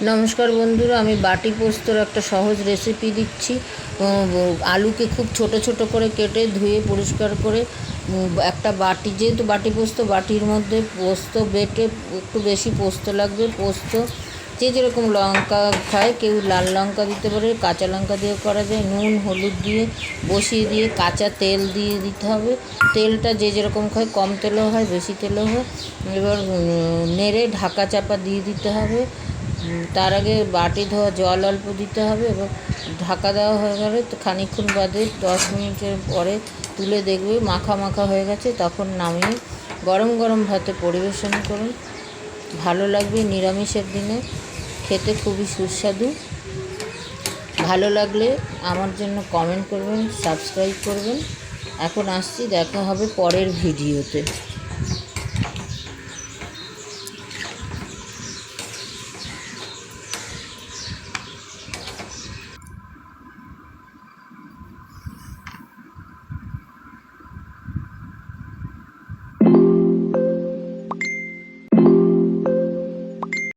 নমস্কার বন্ধুরা, আমি বাটি পোস্তর একটা সহজ রেসিপি দিচ্ছি। আলুকে খুব ছোট ছোট করে কেটে ধুয়ে পরিষ্কার করে একটা বাটি, যেহেতু বাটি পোস্ত, বাটির মধ্যে পোস্ত বেটে, একটু বেশি পোস্ত লাগবে। পোস্ত যে যেরকম লঙ্কা খায়, কেউ লাল লঙ্কা দিতে পারে, কাঁচা লঙ্কা দিয়ে করা যায়। নুন হলুদ দিয়ে বসিয়ে দিয়ে কাঁচা তেল দিয়ে দিতে হবে। তেলটা যে যেরকম খায়, কম তেলও হয় বেশি তেলও হয়। এবার নেড়ে ঢাকা চাপা দিয়ে দিতে হবে। তার আগে বাটি ধোয়া জল অল্প দিতে হবে এবং ঢাকা দেওয়া হয়ে গেলে তো খানিকক্ষণ বাদে 10 মিনিটের পরে তুলে দেখবে মাখা মাখা হয়ে গেছে। তখন নামিয়ে গরম গরম ভাতে পরিবেশন করুন, ভালো লাগবে। নিরামিষের দিনে খেতে খুবই সুস্বাদু। ভালো লাগলে আমার জন্য কমেন্ট করবেন, সাবস্ক্রাইব করবেন। এখন আসছি, দেখা হবে পরের ভিডিওতে।